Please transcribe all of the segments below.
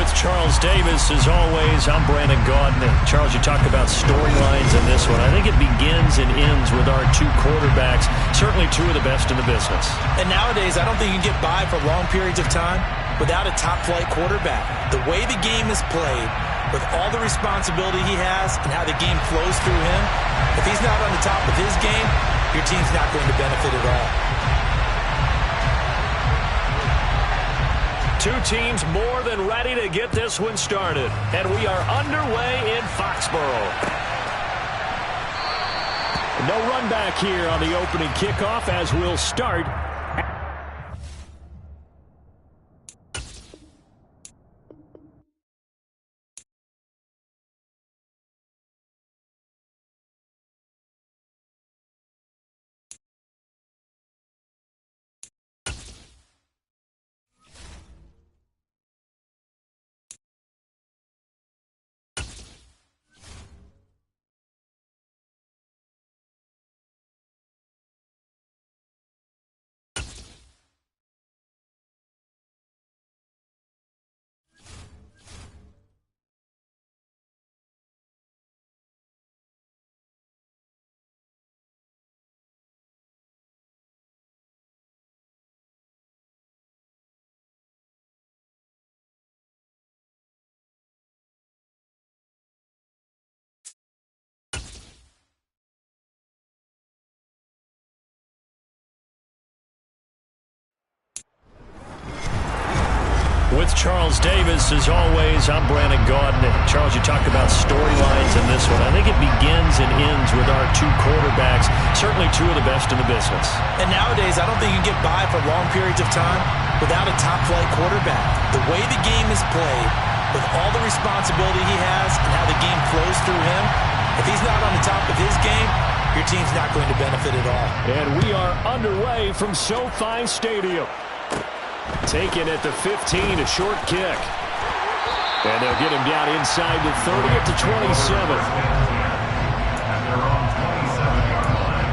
With Charles Davis, as always, I'm Brandon Gaudin. Charles, you talk about storylines in this one. I think it begins and ends with our two quarterbacks, certainly two of the best in the business. And nowadays, I don't think you can get by for long periods of time without a top-flight quarterback. The way the game is played, with all the responsibility he has and how the game flows through him, if he's not on the top of his game, your team's not going to benefit at all. Two teams more than ready to get this one started. And we are underway in Foxborough. No run back here on the opening kickoff as we'll start. With Charles Davis, as always, I'm Brandon Gaudin. Charles, you talk about storylines in this one. I think it begins and ends with our two quarterbacks, certainly two of the best in the business. And nowadays, I don't think you can get by for long periods of time without a top-flight quarterback. The way the game is played, with all the responsibility he has and how the game flows through him, if he's not on the top of his game, your team's not going to benefit at all. And we are underway from SoFi Stadium. Taken at the 15, a short kick. And they'll get him down inside the 30 at the 27. And they're on 27-yard line.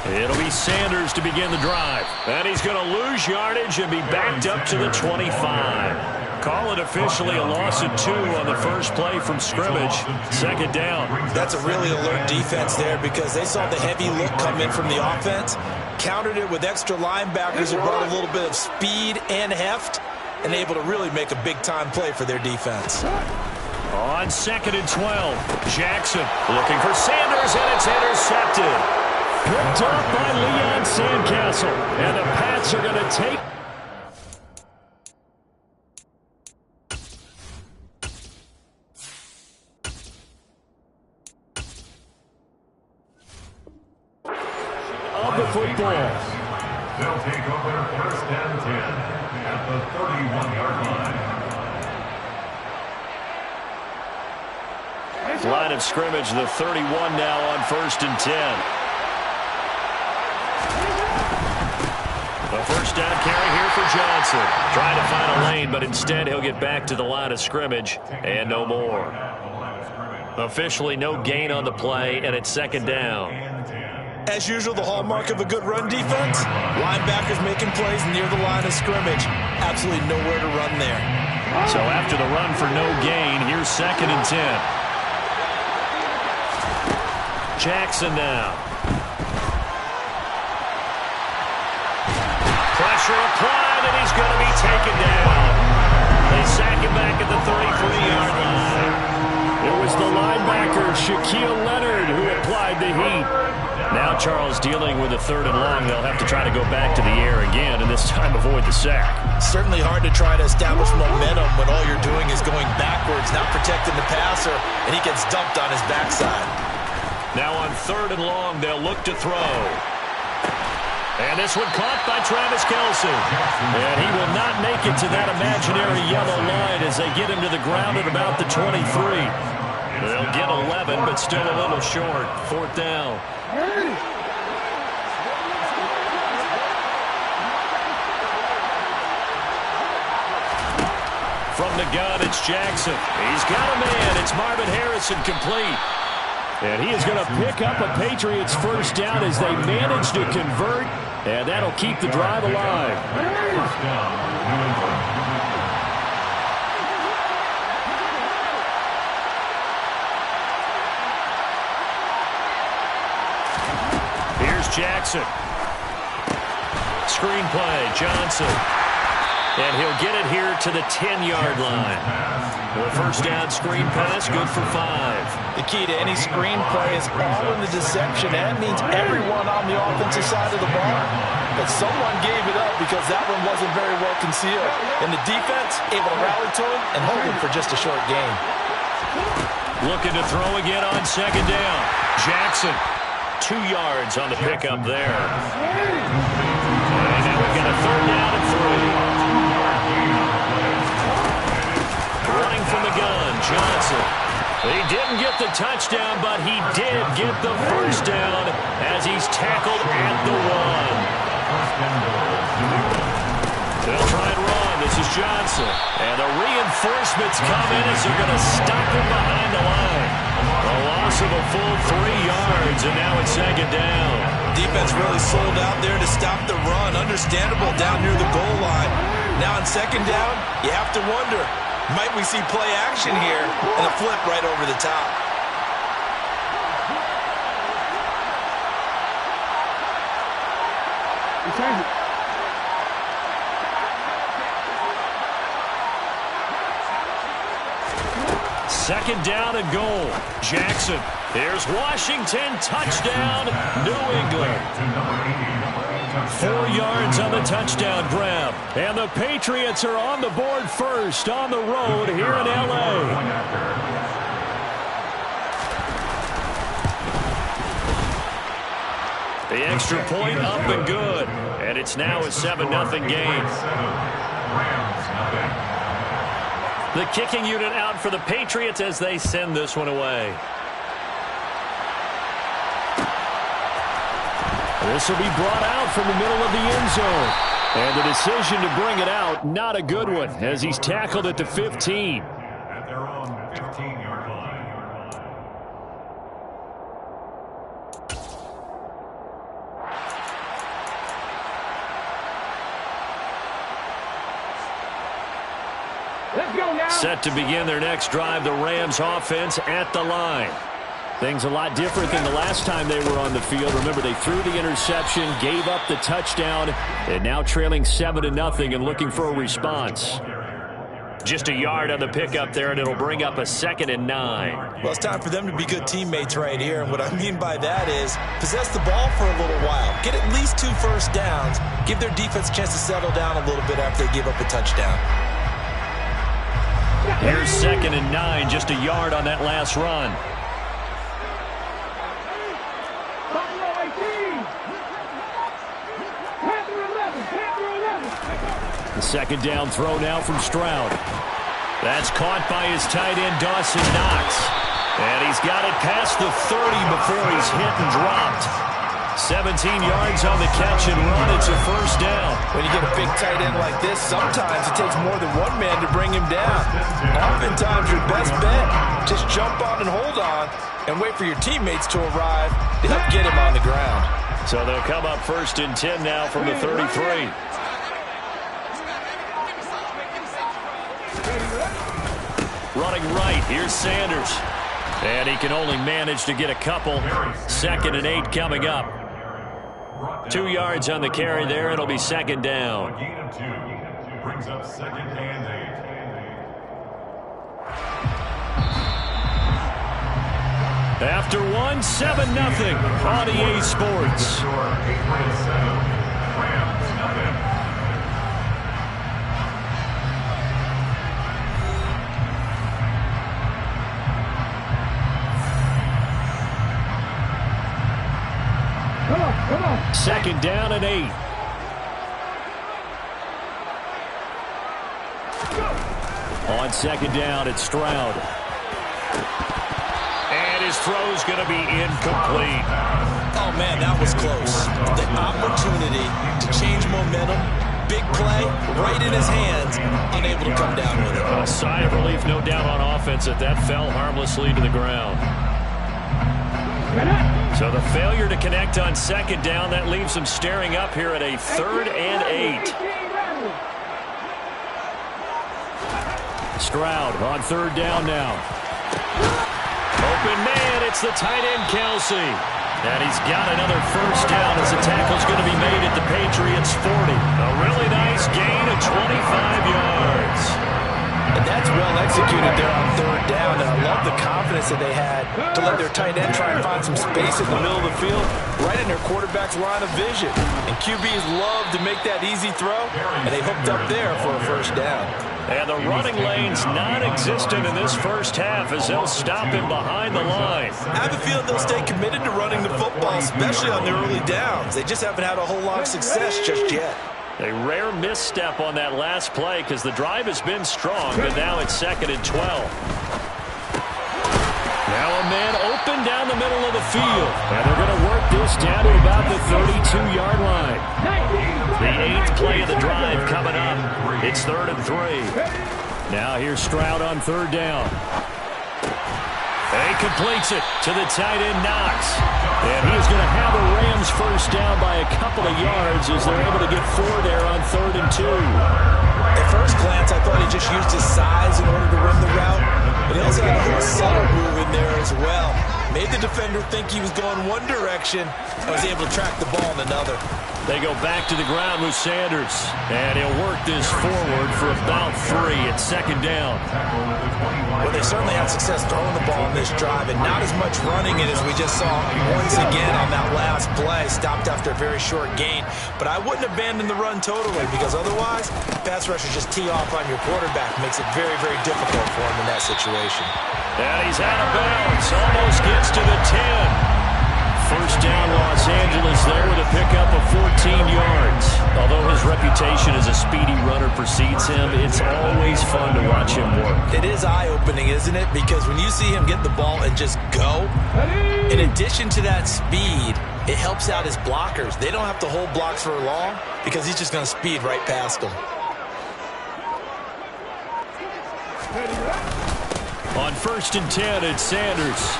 It'll be Sanders to begin the drive. And he's going to lose yardage and be backed up to the 25. Call it officially a loss of 2 on the first play from scrimmage. Second down. That's a really alert defense there because they saw the heavy look come in from the offense, countered it with extra linebackers who brought a little bit of speed and heft, and able to really make a big-time play for their defense. On 2nd and 12, Jackson looking for Sanders, and it's intercepted. Picked up by Leon Sandcastle. And the Pats are going to take. Of the football. They'll take over 1st and 10 at the 31-yard line. Line of scrimmage, the 31 now on 1st and 10. A first down carry here for Johnson. Trying to find a lane, but instead he'll get back to the line of scrimmage and no more. Officially no gain on the play, and it's 2nd down. As usual, the hallmark of a good run defense, linebackers making plays near the line of scrimmage. Absolutely nowhere to run there. So after the run for no gain, here's 2nd and 10. Jackson now. Pressure applied, and he's going to be taken down. They sack him back at the 33-yard line. It was the linebacker, Shaquille Leonard, who applied the heat. Now Charles dealing with a 3rd and long. They'll have to try to go back to the air again, and this time avoid the sack. Certainly hard to try to establish momentum when all you're doing is going backwards, not protecting the passer, and he gets dumped on his backside. Now on 3rd and long, they'll look to throw. And this one caught by Travis Kelce. And he will not make it to that imaginary yellow line as they get him to the ground at about the 23. They'll get 11, but still a little short. 4th down. From the gun, it's Jackson. He's got a man. It's Marvin Harrison complete. And he is going to pick up a Patriots first down as they manage to convert. And that'll keep the drive alive. First down, New England. Here's Jackson. Screenplay, Johnson. And he'll get it here to the 10-yard line. The first down screen pass, good for 5. The key to any screen play is all in the deception. That means everyone on the offensive side of the ball. But someone gave it up because that one wasn't very well concealed. And the defense able to rally to him and hold him for just a short gain. Looking to throw again on second down. Jackson, 2 yards on the pickup there. And now we've got a third down and 3. Running from the gun, Johnson. He didn't get the touchdown, but he did get the first down as he's tackled at the 1. They'll try and run. This is Johnson. And the reinforcements come in as they're going to stop him behind the line. A loss of a full 3 yards, and now it's second down. Defense really sold out there to stop the run. Understandable down near the goal line. Now on second down, you have to wonder, might we see play action here and a flip right over the top? Second down and goal. Jackson. Here's Washington. Touchdown, New England. 4 yards on the touchdown grab. And the Patriots are on the board first on the road here in L.A. The extra point up and good. And it's now a 7-0 game. The kicking unit out for the Patriots as they send this one away. This will be brought out from the middle of the end zone. And the decision to bring it out, not a good one, as he's tackled at the 15. At their own 15-yard line. Let's go now. Set to begin their next drive, the Rams offense at the line. Things a lot different than the last time they were on the field. Remember, they threw the interception, gave up the touchdown, and now trailing 7-0 and looking for a response. Just a yard on the pickup there, and it'll bring up a 2nd and 9. Well, it's time for them to be good teammates right here. And what I mean by that is possess the ball for a little while. Get at least 2 first downs. Give their defense a chance to settle down a little bit after they give up a touchdown. Here's 2nd and 9, just a yard on that last run. The second down throw now from Stroud. That's caught by his tight end, Dawson Knox. And he's got it past the 30 before he's hit and dropped. 17 yards on the catch and run. It's a first down. When you get a big tight end like this, sometimes it takes more than one man to bring him down. Oftentimes, your best bet, just jump on and hold on and wait for your teammates to arrive to help get him on the ground. So they'll come up 1st and 10 now from the 33. Running right, here's Sanders. And he can only manage to get a couple. 2nd and 8 coming up. 2 yards on the carry there. It'll be 2nd down. A gain of 2 brings up 2nd and 8. After 1, 7-0 on EA Sports. Rams, nothing. Come on. 2nd down and 8. On 2nd down, it's Stroud. And his throw's going to be incomplete. Oh, man, that was close. The opportunity to change momentum big play right in his hands, unable to come down with it. A sigh of relief, no doubt, on offense that fell harmlessly to the ground. So the failure to connect on second down, that leaves them staring up here at a 3rd and 8. Stroud on 3rd down now. Open man, it's the tight end, Kelsey. And he's got another first down as the tackle's going to be made at the Patriots' 40. A really nice gain of 25 yards. And that's well executed there on 3rd down. And I love the confidence that they had to let their tight end try and find some space in the middle of the field, right in their quarterback's line of vision. And QBs love to make that easy throw, and they hooked up there for a first down. And the running lane's non-existent in this first half as they'll stop him behind the line. I have a feeling they'll stay committed to running the football, especially on their early downs. They just haven't had a whole lot of success just yet. A rare misstep on that last play because the drive has been strong, but now it's 2nd and 12. Now a man open down the middle of the field. And they're going to work this down to about the 32-yard line. The 8th play of the drive coming up. It's 3rd and 3. Now here's Stroud on 3rd down. And he completes it to the tight end, Knox. And he is going to have the Rams first down by a couple of yards as they're able to get 4 there on 3rd and 2. At first glance, I thought he just used his size in order to run the route, but he also had a little subtle move in there as well. Made the defender think he was going one direction and was able to track the ball in another. They go back to the ground with Sanders, and he'll work this forward for about 3 at 2nd down. Well, they certainly had success throwing the ball in this drive, and not as much running it as we just saw once again on that last play. Stopped after a very short gain. But I wouldn't abandon the run totally, because otherwise, pass rushers just tee off on your quarterback. Makes it very, very difficult for him in that situation. And he's out of bounds. Almost gets to the 10. First down, Los Angeles there with a pickup of 14 yards. Although his reputation as a speedy runner precedes him, it's always fun to watch him work. It is eye-opening, isn't it? Because when you see him get the ball and just go, in addition to that speed, it helps out his blockers. They don't have to hold blocks for long because he's just going to speed right past them. On 1st and 10, it's Sanders.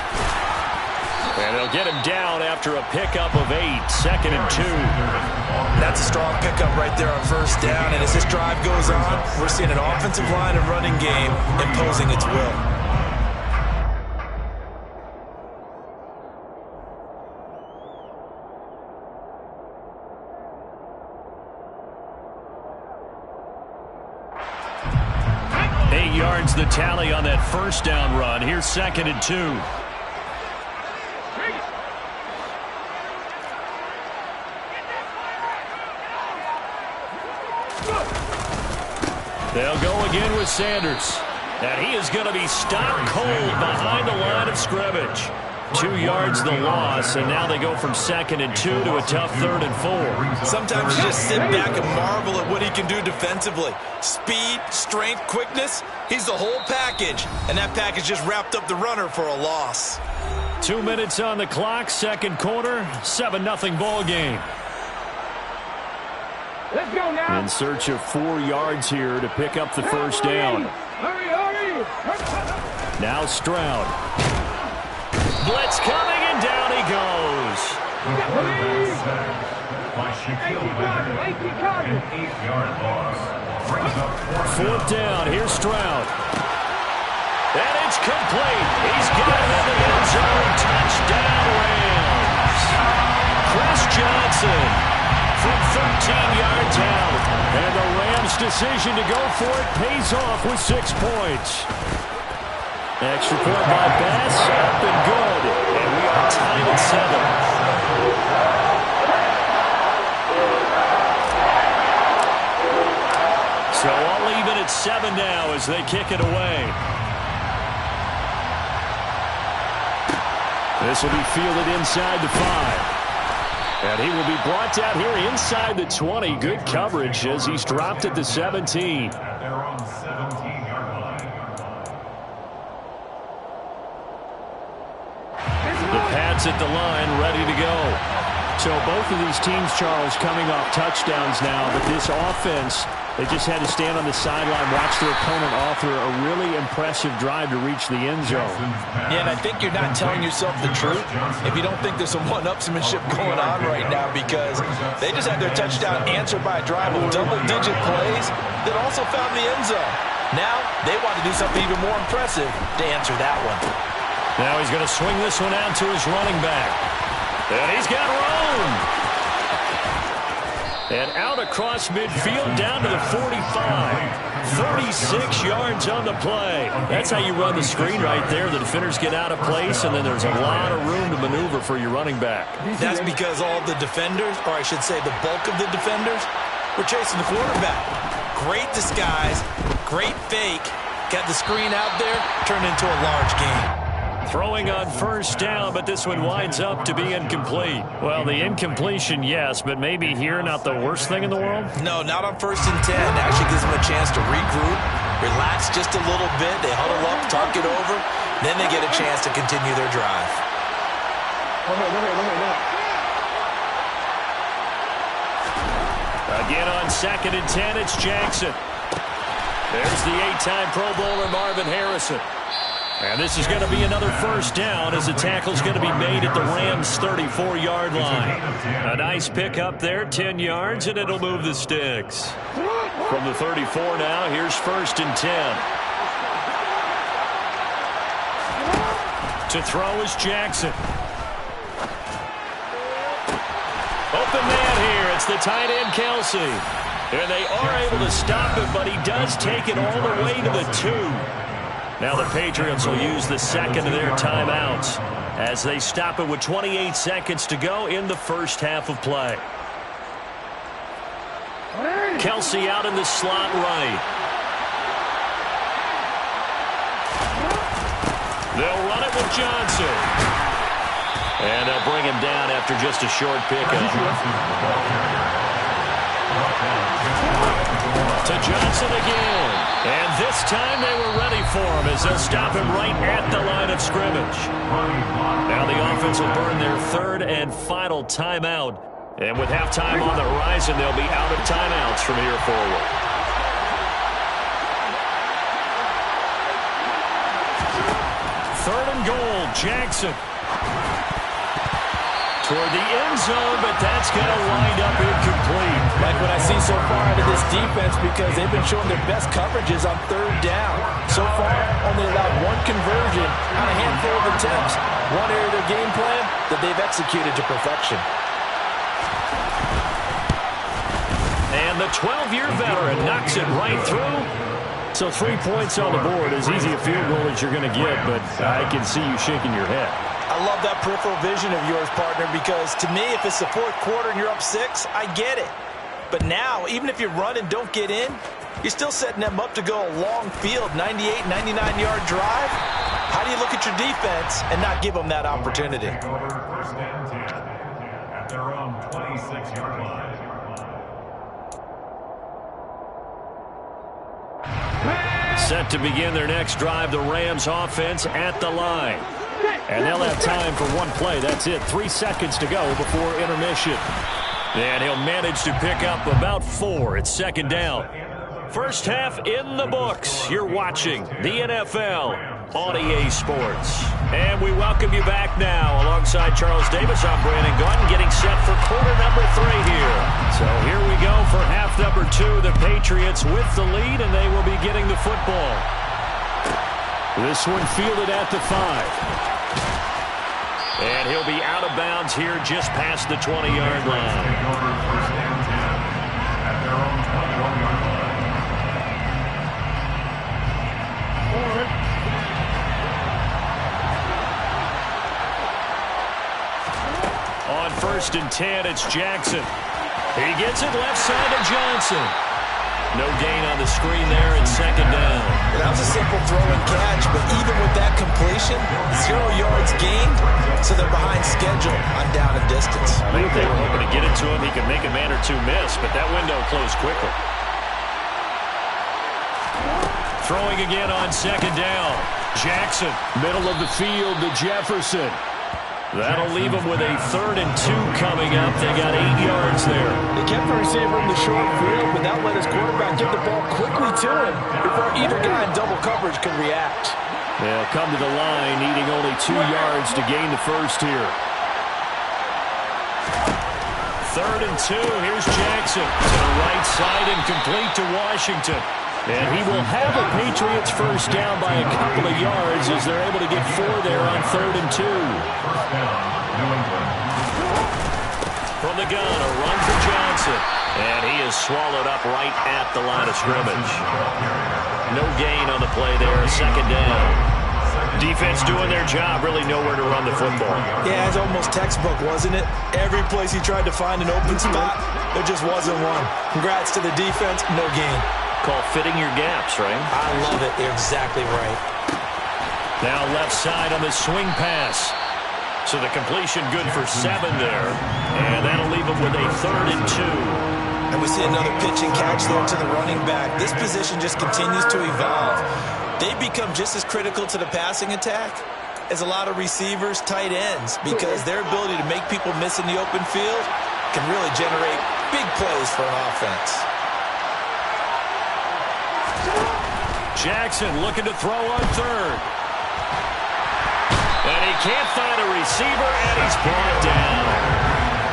And they'll get him down after a pickup of 8, 2nd and 2. That's a strong pickup right there on 1st down. And as this drive goes on, we're seeing an offensive line and running game imposing its will. Yards the tally on that first down run. Here's 2nd and 2. They'll go again with Sanders. And he is going to be stopped cold behind the line of scrimmage. 2 yards the loss, and now they go from 2nd and 2 to a tough 3rd and 4. Sometimes you just sit back and marvel at what he can do defensively. Speed, strength, quickness, he's the whole package. And that package just wrapped up the runner for a loss. 2 minutes on the clock, 2nd quarter, 7-0 ball game. Let's go now. In search of 4 yards here to pick up the first down. Hurry, hurry. Now Stroud. Blitz coming, and down he goes. By Shaquille Leonard, an 8-yard loss. Brings up 4th down, here's Stroud. And it's complete. He's got it in the end zone. Touchdown, Rams. Chris Johnson from 13 yards out. And the Rams' decision to go for it pays off with 6 points. Extra point by Bass, up and good. And we are tied at 7. So all even at 7 now as they kick it away. This will be fielded inside the 5. And he will be brought down here inside the 20. Good coverage as he's dropped at the 17. They're on 17-yard line. The Pats at the line, ready to go. So both of these teams, Charles, coming off touchdowns now, but this offense, they just had to stand on the sideline, watch their opponent author a really impressive drive to reach the end zone. Yeah, and I think you're not telling yourself the truth if you don't think there's some one-upsmanship going on right now, because they just had their touchdown answered by a drive of double-digit plays that also found the end zone. Now they want to do something even more impressive to answer that one. Now he's going to swing this one out to his running back. And he's got room. And out across midfield down to the 45. 36 yards on the play. That's how you run the screen right there. The defenders get out of place, and then there's a lot of room to maneuver for your running back. That's because all the defenders, or I should say the bulk of the defenders, were chasing the quarterback. Great disguise, great fake. Got the screen out there, turned into a large gain. Throwing on first down, but this one winds up to be incomplete. Well, the incompletion, yes, but maybe here not the worst thing in the world? No, not on 1st and 10. Actually gives them a chance to regroup, relax just a little bit. They huddle up, talk it over. Then they get a chance to continue their drive. Again on 2nd and 10, it's Jackson. There's the 8-time Pro Bowler Marvin Harrison. And this is going to be another first down as the tackle's going to be made at the Rams' 34-yard line. A nice pick up there, 10 yards, and it'll move the sticks. From the 34 now, here's 1st and 10. To throw is Jackson. Open man here. It's the tight end, Kelsey. And they are able to stop it, but he does take it all the way to the 2. Now the Patriots will use the second of their timeouts as they stop it with 28 seconds to go in the first half of play. Kelsey out in the slot right. They'll run it with Johnson. And they'll bring him down after just a short pickup. To Johnson again. And this time they were ready for him as they'll stop him right at the line of scrimmage. Now the offense will burn their 3rd and final timeout. And with halftime on the horizon, they'll be out of timeouts from here forward. Third and goal, Jackson. Toward the end zone, but that's going to wind up incomplete. Like what I see so far out of this defense, because they've been showing their best coverages on 3rd down. So far, only allowed one conversion on a handful of attempts. One area of their game plan that they've executed to perfection. And the 12-year veteran knocks it right through. So 3 points on the board, as easy a field goal as you're going to get, but I can see you shaking your head. I love that peripheral vision of yours, partner, because to me, if it's the 4th quarter and you're up 6, I get it. But now, even if you run and don't get in, you're still setting them up to go a long field, 98, 99-yard drive. How do you look at your defense and not give them that opportunity? 1st and 10 at their own 26-yard line. Set to begin their next drive, the Rams offense at the line. And they'll have time for one play. That's it. 3 seconds to go before intermission. And he'll manage to pick up about 4. It's 2nd down. First half in the books. You're watching the NFL on EA Sports. And we welcome you back now. Alongside Charles Davis, I'm Brandon Gaudin, getting set for quarter number 3 here. So here we go for half number 2. The Patriots with the lead, and they will be getting the football. This one fielded at the 5. And he'll be out of bounds here just past the 20-yard line. First and 10 at their own 21-yard line. On 1st and 10, it's Jackson. He gets it left side to Johnson. No gain on the screen there, and 2nd down. That was a simple throw and catch, but even with that completion, 0 yards gained, so they're behind schedule on down and distance. I think they were hoping to get it to him. He could make a man or 2 miss, but that window closed quickly. Throwing again on 2nd down. Jackson, middle of the field to Jefferson. That'll leave them with a 3rd and 2 coming up. They got 8 yards there. They kept the receiver in the short field, but that let his quarterback get the ball quickly to him before either guy in double coverage could react. They'll come to the line, needing only 2 yards to gain the first here. 3rd and 2. Here's Jackson to the right side and complete to Washington. And he will have a Patriots first down by a couple of yards as they're able to get 4 there on 3rd and 2. From the gun, a run for Johnson. And he is swallowed up right at the line of scrimmage. No gain on the play there, 2nd down. Defense doing their job, really nowhere to run the football. Yeah, it's almost textbook, wasn't it? Every place he tried to find an open spot, there just wasn't one. Congrats to the defense, no gain. Call fitting your gaps, right? I love it. You're exactly right. Now left side on the swing pass. So the completion good for 7 there. And that'll leave him with a 3rd and 2. And we see another pitch and catch there to the running back. This position just continues to evolve. They become just as critical to the passing attack as a lot of receivers, tight ends, because their ability to make people miss in the open field can really generate big plays for an offense. Jackson looking to throw on 3rd. And he can't find a receiver, and he's brought down.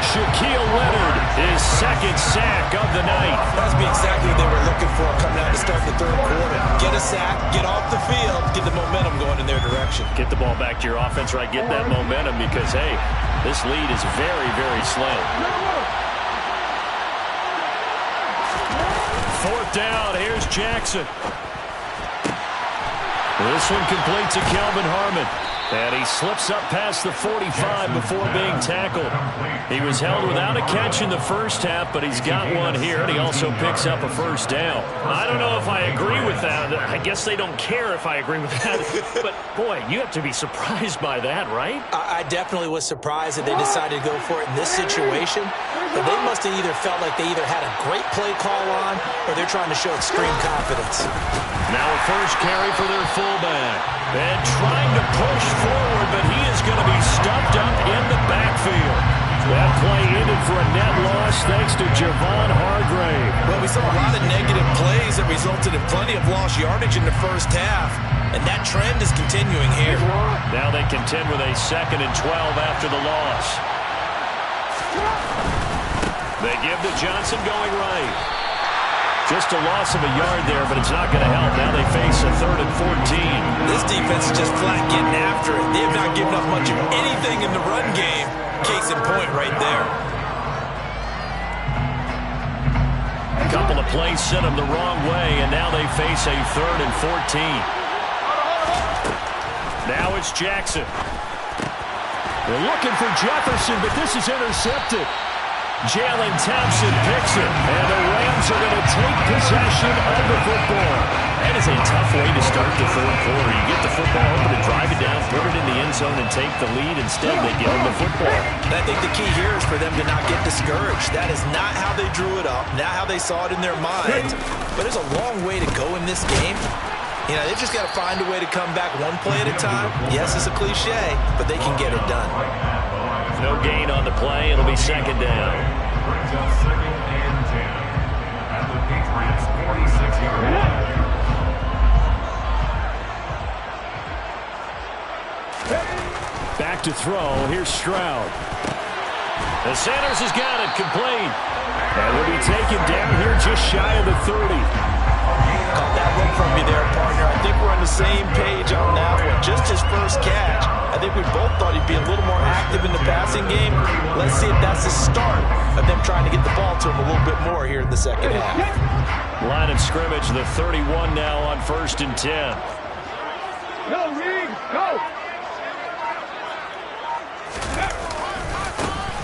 Shaquille Leonard, his 2nd sack of the night. That must be exactly what they were looking for coming out to start the 3rd quarter. Get a sack, get off the field, get the momentum going in their direction. Get the ball back to your offense, right? Get that momentum because, hey, this lead is very, very slim. 4th down, here's Jackson. This one complete to Kelvin Harmon. And he slips up past the 45 before being tackled. He was held without a catch in the first half, but he's got one here, and he also picks up a first down. I don't know if I agree with that. I guess they don't care if I agree with that. But, boy, you have to be surprised by that, right? I definitely was surprised that they decided to go for it in this situation. But they must have either felt like they either had a great play call on or they're trying to show extreme confidence. Now a first carry for their fullback. And trying to push forward, but he is going to be stuffed up in the backfield. That play ended for a net loss thanks to Javon Hargrave. Well, we saw a lot of negative plays that resulted in plenty of lost yardage in the first half. And that trend is continuing here. Now they contend with a 2nd and 12 after the loss. They give to Johnson going right. Just a loss of a yard there, but it's not going to help. Now they face a 3rd and 14. This defense is just flat getting after it. They have not given up much of anything in the run game. Case in point right there. A couple of plays sent them the wrong way, and now they face a 3rd and 14. Now it's Jackson. They're looking for Jefferson, but this is intercepted. Jalen Thompson picks it, and the Rams are going to take possession of the football. That is a tough way to start the 3rd quarter. You get the football, hoping to drive it down, put it in the end zone, and take the lead. Instead, they give them the football. And I think the key here is for them to not get discouraged. That is not how they drew it up, not how they saw it in their minds. But there's a long way to go in this game. You know, they've just got to find a way to come back one play at a time. Yes, it's a cliche, but they can get it done. No gain on the play. It'll be 2nd down. Brings up 2nd and 10 at the Patriots 46-yard line. Back to throw. Here's Stroud. And Sanders has got it complete. And will be taken down here just shy of the 30. Caught that one from you there, partner. I think we're on the same page on that one. Just his first catch. I think we both thought he'd be a little more active in the passing game. Let's see if that's the start of them trying to get the ball to him a little bit more here in the second half. Line of scrimmage, the 31 now on 1st and 10. Go, Reed, go!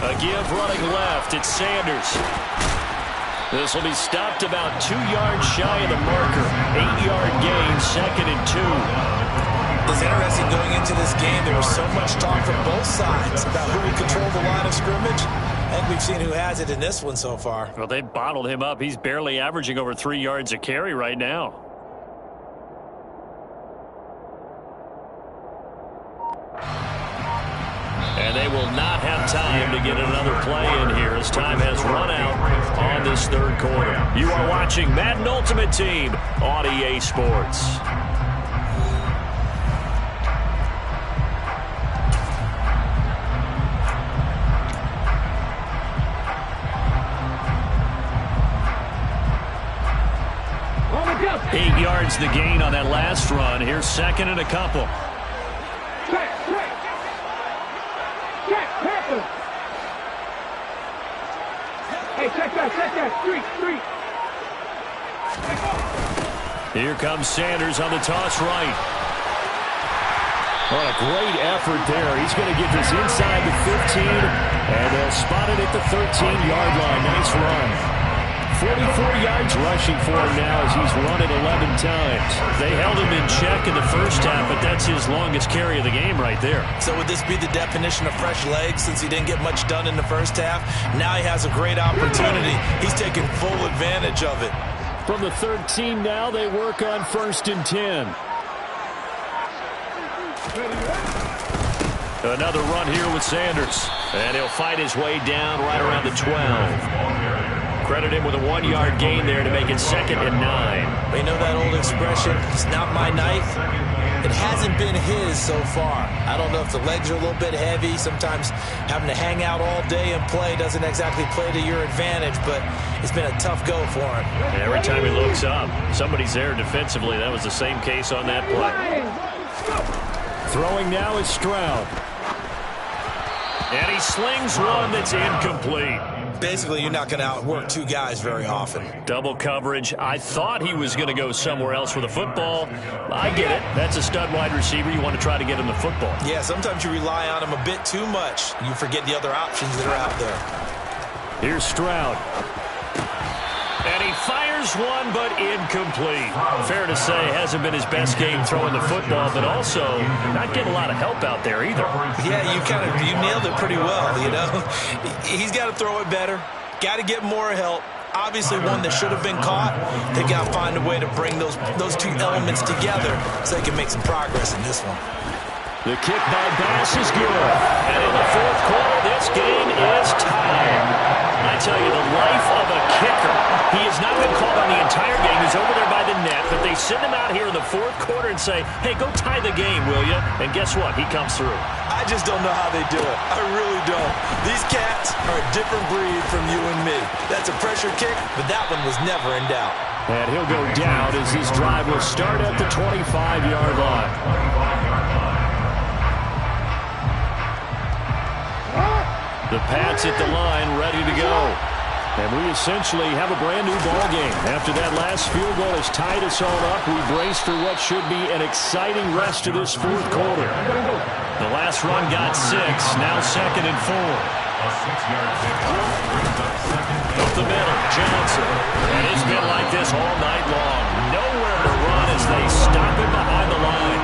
A give running left. It's Sanders. This will be stopped about 2 yards shy of the marker. 8-yard gain, 2nd and 2. It's interesting going into this game. There was so much talk from both sides about who would control the line of scrimmage. And we've seen who has it in this one so far. Well, they bottled him up. He's barely averaging over 3 yards a carry right now. And they not have time to get another play in here as time has run out on this third quarter. You are watching Madden Ultimate Team on EA Sports. Check, 8 yards the gain on that last run. Here's second and a couple. check. Check, Pepper. Hey, check that. Street. Here comes Sanders on the toss right. What a great effort there. He's going to get this inside the 15, and they'll spot it at the 13-yard line. Nice run. 44 yards rushing for him now as he's run it 11 times. They held him in check in the first half, but that's his longest carry of the game right there. So would this be the definition of fresh legs since he didn't get much done in the first half? Now he has a great opportunity. He's taking full advantage of it. From the 13 now, they work on 1st and 10. Another run here with Sanders. And he'll fight his way down right around the 12. Credit him with a 1-yard gain there to make it 2nd and 9. You know that old expression, it's not my night? It hasn't been his so far. I don't know if the legs are a little bit heavy. Sometimes having to hang out all day and play doesn't exactly play to your advantage, but it's been a tough go for him. And every time he looks up, somebody's there defensively. That was the same case on that play. Throwing now is Stroud. And he slings one that's incomplete. Basically, you're not going to outwork two guys very often. Double coverage. I thought he was going to go somewhere else with the football. I get it. That's a stud wide receiver. You want to try to get him the football. Yeah, sometimes you rely on him a bit too much. You forget the other options that are out there. Here's Stroud. And he fires one, but incomplete. Fair to say, hasn't been his best game throwing the football, but also not getting a lot of help out there either. Yeah, you nailed it pretty well, you know. He's got to throw it better. Got to get more help. Obviously one that should have been caught. They got to find a way to bring those two elements together so they can make some progress in this one. The kick by Bass is good. And in the fourth quarter, this game is tied. I tell you, the life of a kicker. He has not been called on the entire game. He's over there by the net, but they send him out here in the fourth quarter and say, hey, go tie the game, will you? And guess what? He comes through. I just don't know how they do it. I really don't. These cats are a different breed from you and me. That's a pressure kick, but that one was never in doubt. And he'll go down as his drive will start at the 25-yard line. The Pats at the line, ready to go. And we essentially have a brand-new ball game. After that last field goal has tied us all up, we brace for what should be an exciting rest of this fourth quarter. The last run got 6, now 2nd and 4. A 6-yard pick. Up the middle, Johnson. And it's been like this all night long. Nowhere to run as they stop him behind the line.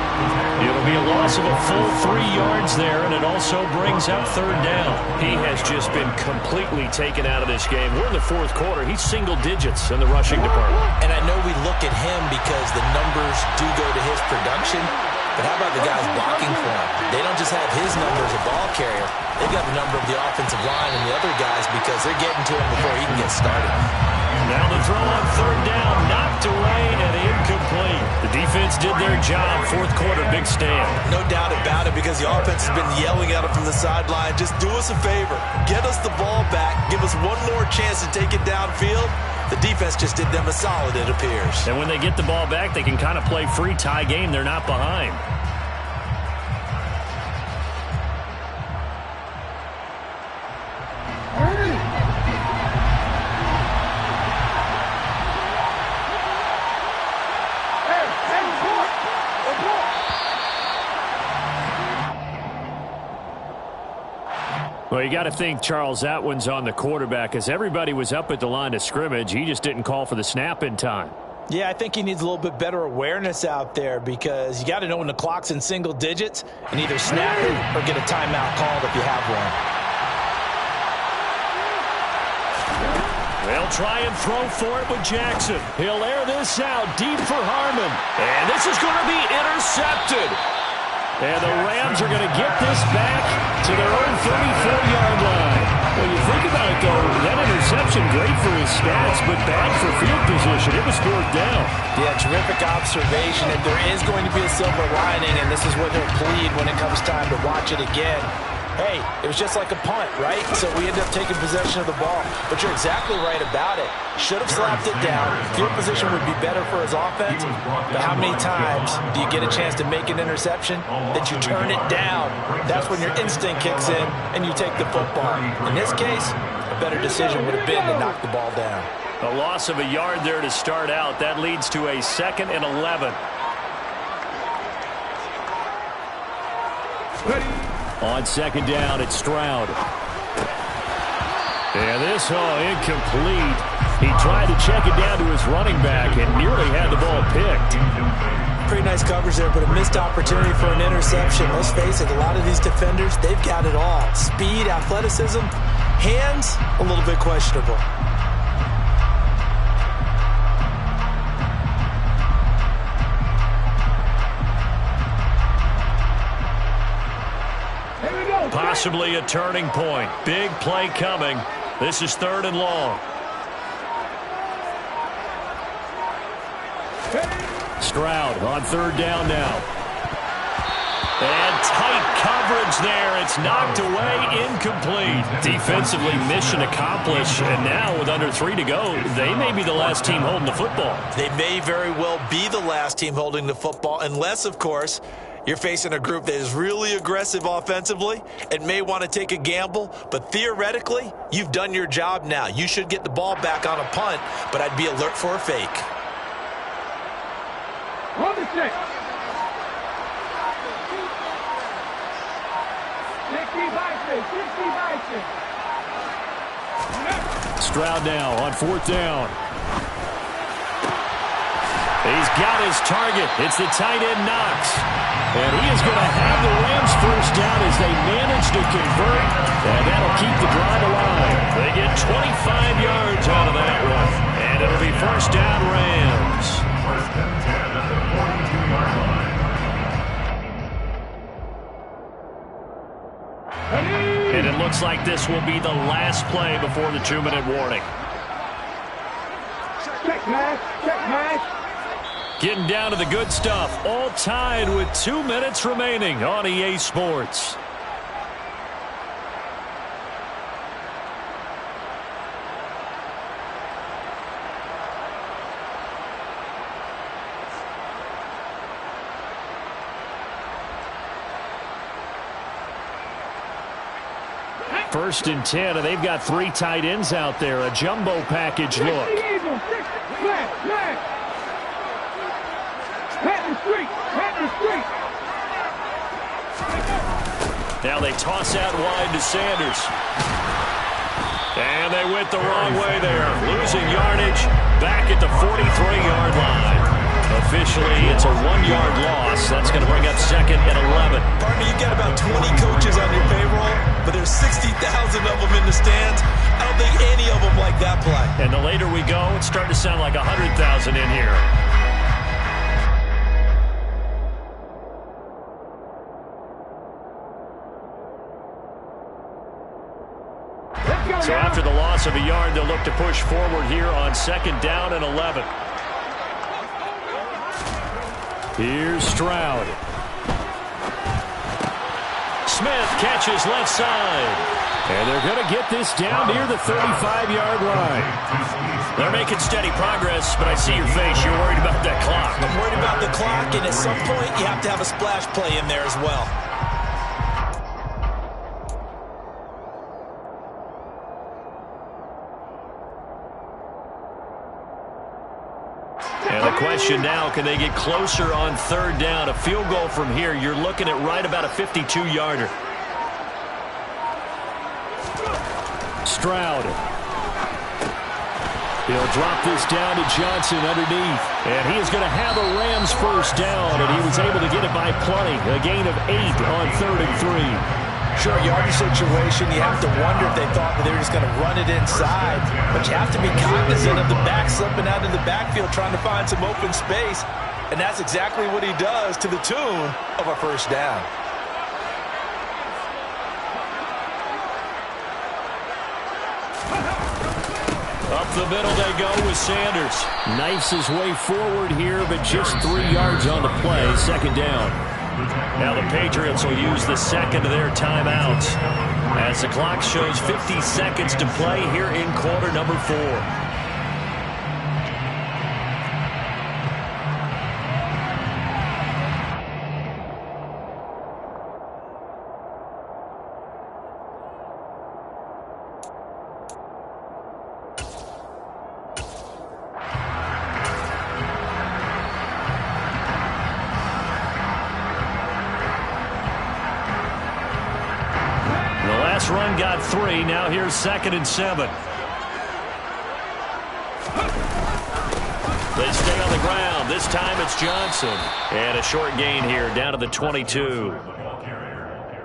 It'll be a loss of a full 3 yards there, and it also brings up 3rd down. He has just been completely taken out of this game. We're in the fourth quarter. He's single digits in the rushing department. And I know we look at him because the numbers do go to his production, but how about the guys blocking for him? They don't just have his number as a ball carrier. They've got the number of the offensive line and the other guys because they're getting to him before he can get started. Now the throw on 3rd down, knocked away and incomplete. The defense did their job. Fourth quarter, big stand. No doubt about it because the offense has been yelling at him from the sideline. Just do us a favor. Get us the ball back. Give us one more chance to take it downfield. The defense just did them a solid, it appears. And when they get the ball back, they can kind of play free tie game. They're not behind. Well, you got to think, Charles, that one's on the quarterback as everybody was up at the line of scrimmage. He just didn't call for the snap in time. Yeah, I think he needs a little bit better awareness out there because you got to know when the clock's in single digits and either snap it or get a timeout called if you have one. They'll try and throw for it with Jackson. He'll air this out deep for Harmon. And this is going to be intercepted. And the Rams are going to get this back to their own 34-yard line. When you think about it, though, that interception, great for his stats, but bad for field position. It was fourth down. Yeah, terrific observation. If there is going to be a silver lining, and this is what he'll plead when it comes time to watch it again, hey, it was just like a punt, right? So we ended up taking possession of the ball. But you're exactly right about it. Should have slapped it down. Field position would be better for his offense. But how many times do you get a chance to make an interception that you turn it down? That's when your instinct kicks in and you take the football. In this case, a better decision would have been to knock the ball down. A loss of a yard there to start out. That leads to a 2nd and 11. On 2nd down, it's Stroud. And this, incomplete. He tried to check it down to his running back and nearly had the ball picked. Pretty nice coverage there, but a missed opportunity for an interception. Let's face it, a lot of these defenders, they've got it all. Speed, athleticism, hands, a little bit questionable. Possibly a turning point. Big play coming. This is 3rd and long. Stroud on 3rd down now. And tight coverage there. It's knocked away, incomplete. Defensively, mission accomplished. And now with under 3 to go, they may be the last team holding the football. They may very well be the last team holding the football, unless, of course, you're facing a group that is really aggressive offensively and may want to take a gamble, but theoretically, you've done your job now. You should get the ball back on a punt, but I'd be alert for a fake. On the 6. 60 by 6. Stroud now on 4th down. He's got his target. It's the tight end Knox. And he is going to have the Rams first down as they manage to convert. And that'll keep the drive alive. They get 25 yards out of that one. And it'll be first down Rams. First and 10 at the 42-yard line. And it looks like this will be the last play before the 2-minute warning. Check match. Check match. Getting down to the good stuff. All tied with 2 minutes remaining on EA Sports. First and 10, and they've got 3 tight ends out there. A jumbo package look. Now they toss out wide to Sanders. And they went the wrong way there. Losing yardage back at the 43-yard line. Officially, it's a 1-yard loss. That's going to bring up 2nd and 11. Partner, you've got about 20 coaches on your payroll, but there's 60,000 of them in the stands. I don't think any of them like that play. And the later we go, it's starting to sound like 100,000 in here. So after the loss of a yard, they'll look to push forward here on 2nd down and 11. Here's Stroud. Smith catches left side. And they're going to get this down near the 35-yard line. They're making steady progress, but I see your face. You're worried about that clock. I'm worried about the clock, and at some point, you have to have a splash play in there as well. And the question now, can they get closer on 3rd down? A field goal from here, you're looking at right about a 52-yarder. Stroud. He'll drop this down to Johnson underneath. And he is going to have a Rams first down, and he was able to get it by plenty. A gain of 8 on 3rd and 3. Short yardage situation, you have to wonder if they thought that they were just going to run it inside. But you have to be cognizant of the back slipping out of the backfield trying to find some open space. And that's exactly what he does to the tune of a first down. Up the middle they go with Sanders. Knifes his way forward here, but just 3 yards on the play. Second down. Now the Patriots will use the second of their timeouts as the clock shows 50 seconds to play here in quarter number 4. Run got 3. Now here's 2nd and 7. They stay on the ground. This time it's Johnson. And a short gain here down to the 22.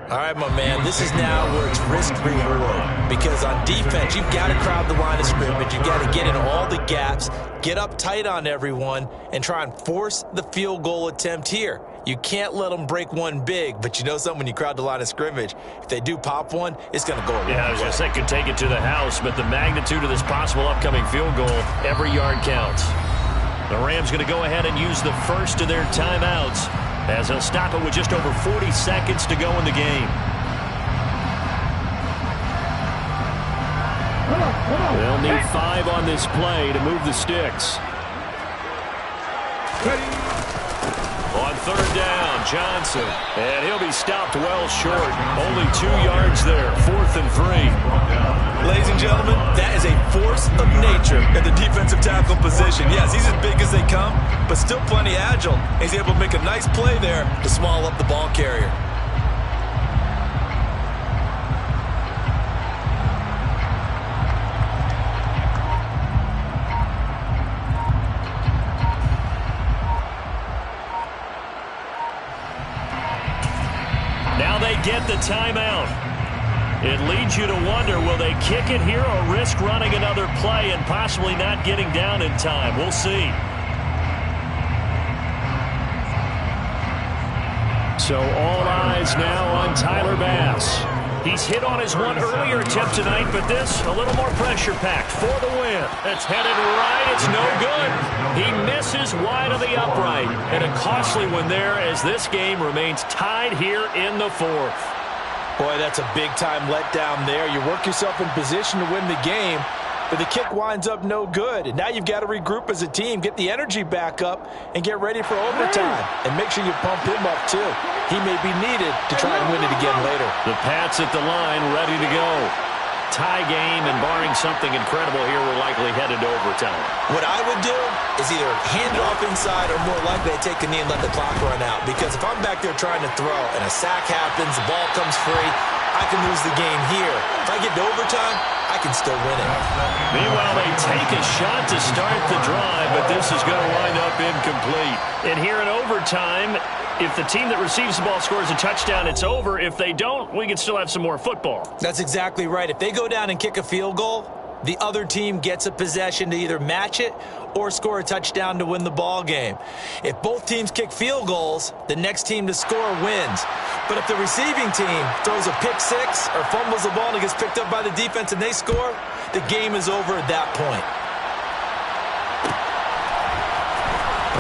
All right, my man, this is now where it's risk-reward. Because on defense, you've got to crowd the line of scrimmage. You've got to get in all the gaps, get up tight on everyone, and try and force the field goal attempt here. You can't let them break one big, but you know something, when you crowd the line of scrimmage, if they do pop one, it's going to go a long way. I was going to say, could take it to the house, but the magnitude of this possible upcoming field goal, every yard counts. The Rams going to go ahead and use the first of their timeouts as they'll stop it with just over 40 seconds to go in the game. They'll need 5 on this play to move the sticks. On 3rd down, Johnson. And he'll be stopped well short. Only 2 yards there. 4th and 3. Ladies and gentlemen, that is a force of nature at the defensive tackle position. Yes, he's as big as they come, but still plenty agile. He's able to make a nice play there to small up the ball carrier. Now they get the timeout. It leads you to wonder, will they kick it here or risk running another play and possibly not getting down in time? We'll see. So all eyes now on Tyler Bass. He's hit on his one earlier attempt tonight, but this a little more pressure-packed for the win. It's headed right. It's no good. He misses wide of the upright. And a costly one there as this game remains tied here in the 4th. Boy, that's a big-time letdown there. You work yourself in position to win the game, but the kick winds up no good. And now you've got to regroup as a team, get the energy back up, and get ready for overtime. And make sure you pump him up, too. He may be needed to try and win it again later. The Pats at the line, ready to go. Tie game, and barring something incredible here, we're likely headed to overtime. What I would do is either hand it off inside or more likely to take a knee and let the clock run out. Because if I'm back there trying to throw and a sack happens, the ball comes free, I can lose the game here. If I get to overtime, I can still win it. Meanwhile, they take a shot to start the drive, but this is going to wind up incomplete. And here in overtime, if the team that receives the ball scores a touchdown, it's over. If they don't, we can still have some more football. That's exactly right. If they go down and kick a field goal, the other team gets a possession to either match it or score a touchdown to win the ball game. If both teams kick field goals, the next team to score wins. But if the receiving team throws a pick six or fumbles the ball and it gets picked up by the defense and they score, the game is over at that point.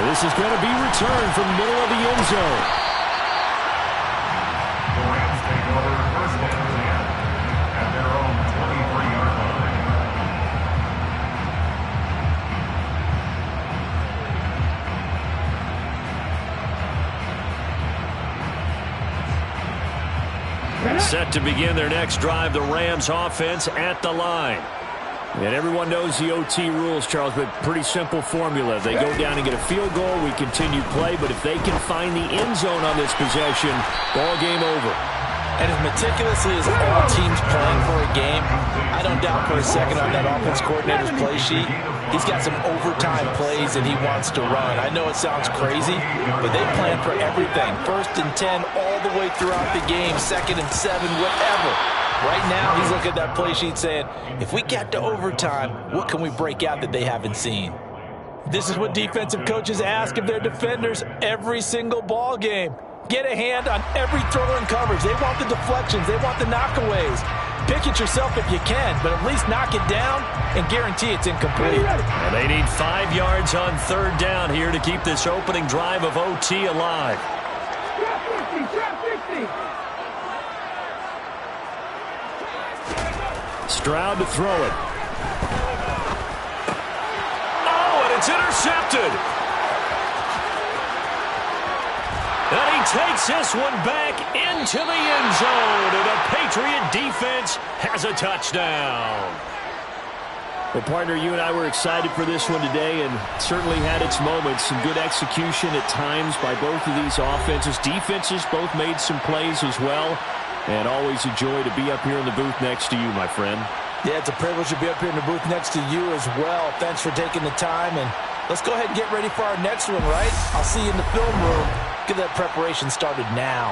This is going to be returned from the middle of the end zone. The Rams take over 1st and 10 at their own 23-yard line. Set to begin their next drive, the Rams offense at the line. And everyone knows the OT rules, Charles, but pretty simple formula. They go down and get a field goal, we continue play, but if they can find the end zone on this possession, ball game over. And as meticulously as all teams playing for a game, I don't doubt for a second on that offense coordinator's play sheet, he's got some overtime plays that he wants to run. I know it sounds crazy, but they plan for everything. 1st and 10 all the way throughout the game, 2nd and 7, whatever. Right now, he's looking at that play sheet saying, if we get to overtime, what can we break out that they haven't seen? This is what defensive coaches ask of their defenders every single ball game. Get a hand on every throw in coverage. They want the deflections. They want the knockaways. Pick it yourself if you can, but at least knock it down and guarantee it's incomplete. And they need 5 yards on 3rd down here to keep this opening drive of OT alive. Stroud to throw it. Oh, and it's intercepted. And he takes this one back into the end zone, and the Patriot defense has a touchdown. Well, partner, you and I were excited for this one today, and certainly had its moments. Some good execution at times by both of these offenses. Defenses both made some plays as well, and always a joy to be up here in the booth next to you, my friend. Yeah, it's a privilege to be up here in the booth next to you as well. Thanks for taking the time, and let's go ahead and get ready for our next one, right? I'll see you in the film room. Get that preparation started now.